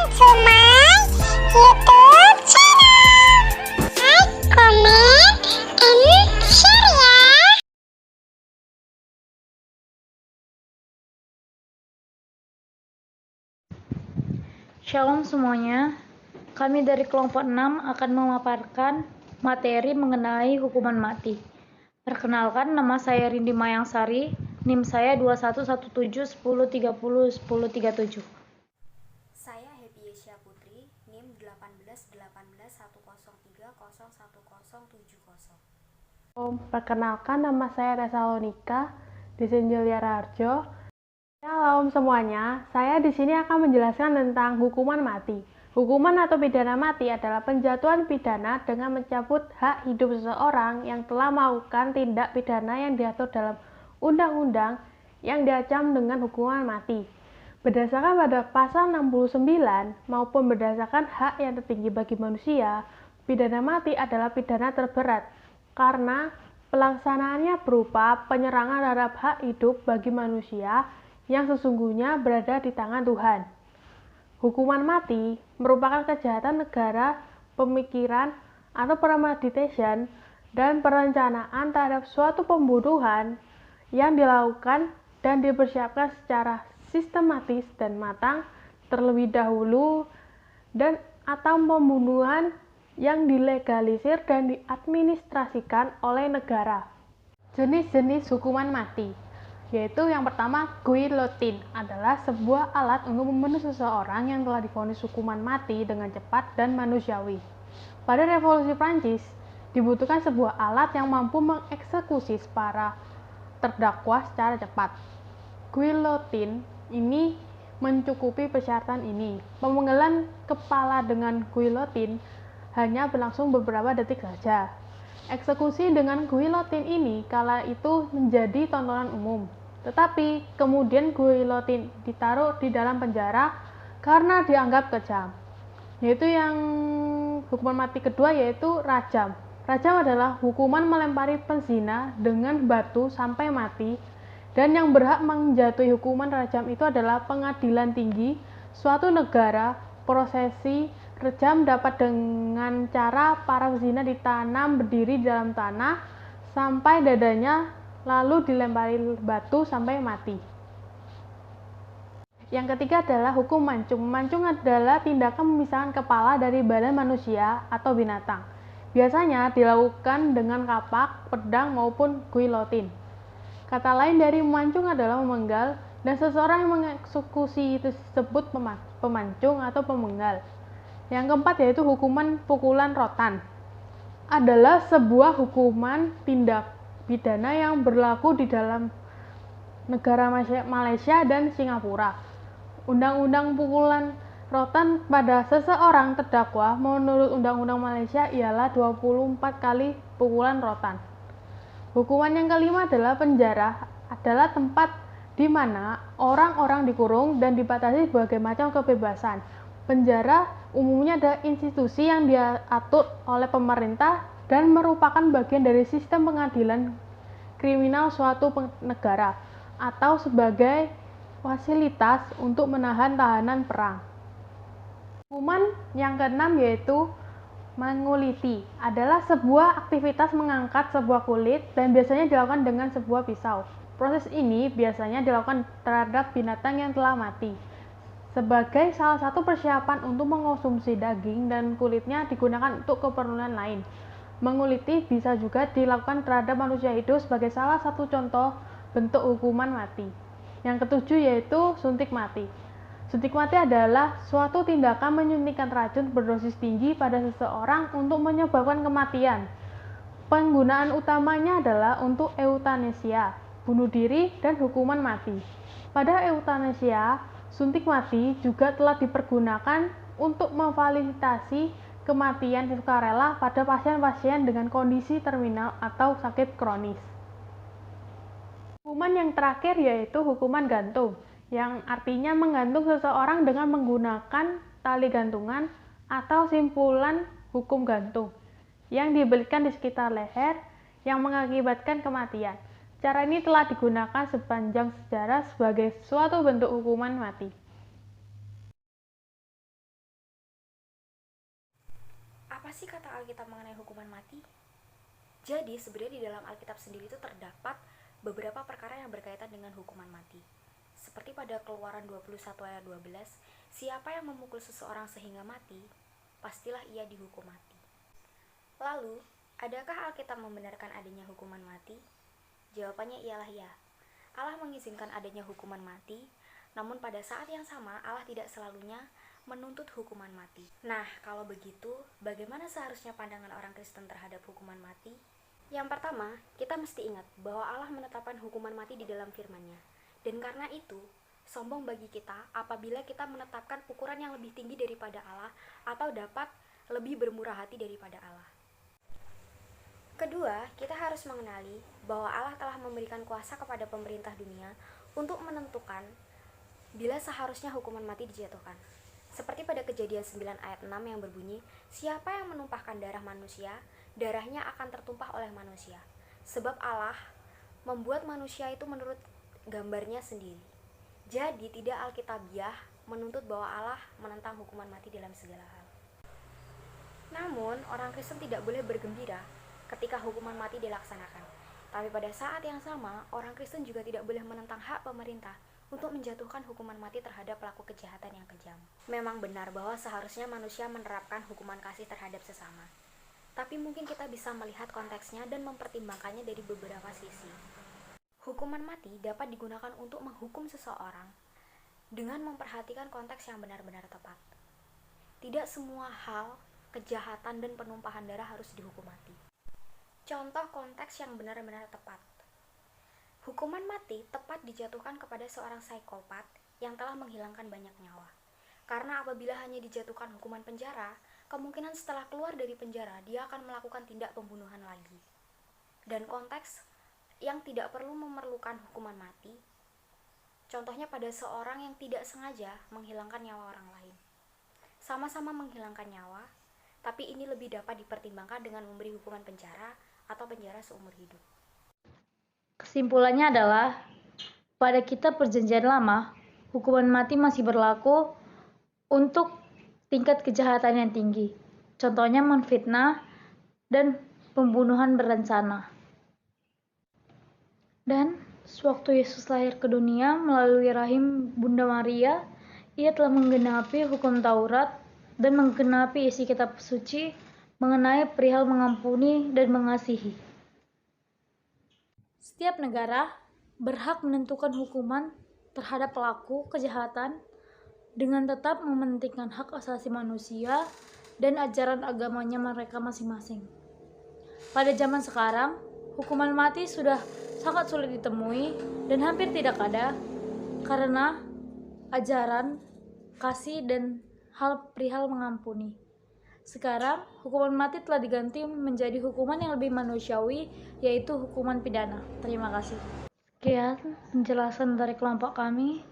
to my YouTube channel. Like, comment, and share ya. Shalom semuanya, kami dari kelompok 6 akan memaparkan materi mengenai hukuman mati. Perkenalkan, nama saya Rindi Mayangsari, NIM saya 211710301037. Saya Happy Yesya Putri, NIM 181810101070. Perkenalkan, nama saya Resalonika Desenjelia Raharjo. Shalom semuanya, saya di sini akan menjelaskan tentang hukuman mati. Hukuman atau pidana mati adalah penjatuhan pidana dengan mencabut hak hidup seseorang yang telah melakukan tindak pidana yang diatur dalam undang-undang yang diancam dengan hukuman mati. Berdasarkan pada pasal 69 maupun berdasarkan hak yang tertinggi bagi manusia, pidana mati adalah pidana terberat karena pelaksanaannya berupa penyerangan terhadap hak hidup bagi manusia yang sesungguhnya berada di tangan Tuhan. Hukuman mati merupakan kejahatan negara, pemikiran atau premeditation dan perencanaan terhadap suatu pembunuhan yang dilakukan dan dipersiapkan secara sistematis dan matang terlebih dahulu dan atau pembunuhan yang dilegalisir dan diadministrasikan oleh negara. Jenis-jenis hukuman mati, yaitu yang pertama, guillotine adalah sebuah alat untuk membunuh seseorang yang telah divonis hukuman mati dengan cepat dan manusiawi. Pada Revolusi Prancis, dibutuhkan sebuah alat yang mampu mengeksekusi para terdakwa secara cepat. Guillotine ini mencukupi persyaratan ini. Pemenggalan kepala dengan guillotine hanya berlangsung beberapa detik saja. Eksekusi dengan guillotine ini kala itu menjadi tontonan umum. Tetapi kemudian guillotine ditaruh di dalam penjara karena dianggap kejam. Yaitu yang hukuman mati kedua yaitu rajam. Rajam adalah hukuman melempari penzina dengan batu sampai mati, dan yang berhak menjatuhi hukuman rajam itu adalah pengadilan tinggi suatu negara. Prosesi rajam dapat dengan cara para penzina ditanam berdiri di dalam tanah sampai dadanya lalu dilempari batu sampai mati. Yang ketiga adalah hukum mancung. Mancung adalah tindakan memisahkan kepala dari badan manusia atau binatang. Biasanya dilakukan dengan kapak, pedang maupun guillotine. Kata lain dari memancung adalah memenggal, dan seseorang yang mengeksekusi itu disebut pemancung atau pemenggal. Yang keempat yaitu hukuman pukulan rotan. Adalah sebuah hukuman tindak pidana yang berlaku di dalam negara Malaysia dan Singapura. Undang-undang pukulan rotan pada seseorang terdakwa menurut Undang-Undang Malaysia ialah 24 kali pukulan rotan. Hukuman yang kelima adalah penjara, adalah tempat di mana orang-orang dikurung dan dibatasi berbagai macam kebebasan. Penjara umumnya adalah institusi yang diatur oleh pemerintah dan merupakan bagian dari sistem pengadilan kriminal suatu negara atau sebagai fasilitas untuk menahan tahanan perang. Hukuman yang keenam yaitu menguliti, adalah sebuah aktivitas mengangkat sebuah kulit dan biasanya dilakukan dengan sebuah pisau. Proses ini biasanya dilakukan terhadap binatang yang telah mati. Sebagai salah satu persiapan untuk mengonsumsi daging dan kulitnya digunakan untuk keperluan lain. Menguliti bisa juga dilakukan terhadap manusia hidup sebagai salah satu contoh bentuk hukuman mati. Yang ketujuh yaitu suntik mati. Suntik mati adalah suatu tindakan menyuntikkan racun berdosis tinggi pada seseorang untuk menyebabkan kematian. Penggunaan utamanya adalah untuk euthanasia, bunuh diri, dan hukuman mati. Pada euthanasia, suntik mati juga telah dipergunakan untuk memfasilitasi kematian sukarela pada pasien-pasien dengan kondisi terminal atau sakit kronis. Hukuman yang terakhir yaitu hukuman gantung, yang artinya menggantung seseorang dengan menggunakan tali gantungan atau simpulan hukum gantung yang dibelikan di sekitar leher yang mengakibatkan kematian. Cara ini telah digunakan sepanjang sejarah sebagai suatu bentuk hukuman mati. sih kata Alkitab mengenai hukuman mati? Jadi sebenarnya di dalam Alkitab sendiri itu terdapat beberapa perkara yang berkaitan dengan hukuman mati. Seperti pada Keluaran 21 ayat 12, siapa yang memukul seseorang sehingga mati, pastilah ia dihukum mati. Lalu, adakah Alkitab membenarkan adanya hukuman mati? Jawabannya ialah ya. Allah mengizinkan adanya hukuman mati, namun pada saat yang sama Allah tidak selalunya menuntut hukuman mati. Nah, kalau begitu, bagaimana seharusnya pandangan orang Kristen terhadap hukuman mati? Yang pertama, kita mesti ingat bahwa Allah menetapkan hukuman mati di dalam firman-Nya. Dan karena itu, sombong bagi kita apabila kita menetapkan ukuran yang lebih tinggi daripada Allah atau dapat lebih bermurah hati daripada Allah. Kedua, kita harus mengenali bahwa Allah telah memberikan kuasa kepada pemerintah dunia untuk menentukan bila seharusnya hukuman mati dijatuhkan. Seperti pada Kejadian 9 ayat 6 yang berbunyi, siapa yang menumpahkan darah manusia, darahnya akan tertumpah oleh manusia. Sebab Allah membuat manusia itu menurut gambarnya sendiri. Jadi tidak alkitabiah menuntut bahwa Allah menentang hukuman mati dalam segala hal. Namun, orang Kristen tidak boleh bergembira ketika hukuman mati dilaksanakan. Tapi pada saat yang sama, orang Kristen juga tidak boleh menentang hak pemerintah untuk menjatuhkan hukuman mati terhadap pelaku kejahatan yang kejam. Memang benar bahwa seharusnya manusia menerapkan hukuman kasih terhadap sesama. Tapi mungkin kita bisa melihat konteksnya dan mempertimbangkannya dari beberapa sisi. Hukuman mati dapat digunakan untuk menghukum seseorang dengan memperhatikan konteks yang benar-benar tepat. Tidak semua hal, kejahatan, dan penumpahan darah harus dihukum mati. Contoh konteks yang benar-benar tepat. Hukuman mati tepat dijatuhkan kepada seorang psikopat yang telah menghilangkan banyak nyawa. Karena apabila hanya dijatuhkan hukuman penjara, kemungkinan setelah keluar dari penjara dia akan melakukan tindak pembunuhan lagi. Dan konteks yang tidak perlu memerlukan hukuman mati, contohnya pada seorang yang tidak sengaja menghilangkan nyawa orang lain. Sama-sama menghilangkan nyawa, tapi ini lebih dapat dipertimbangkan dengan memberi hukuman penjara atau penjara seumur hidup. Kesimpulannya adalah, pada kitab Perjanjian Lama, hukuman mati masih berlaku untuk tingkat kejahatan yang tinggi. Contohnya menfitnah dan pembunuhan berencana. Dan sewaktu Yesus lahir ke dunia melalui rahim Bunda Maria, ia telah menggenapi hukum Taurat dan menggenapi isi kitab suci mengenai perihal mengampuni dan mengasihi. Setiap negara berhak menentukan hukuman terhadap pelaku kejahatan dengan tetap mementingkan hak asasi manusia dan ajaran agamanya mereka masing-masing. Pada zaman sekarang, hukuman mati sudah sangat sulit ditemui dan hampir tidak ada karena ajaran kasih dan hal perihal mengampuni. Sekarang, hukuman mati telah diganti menjadi hukuman yang lebih manusiawi, yaitu hukuman pidana. Terima kasih. Sekian penjelasan dari kelompok kami.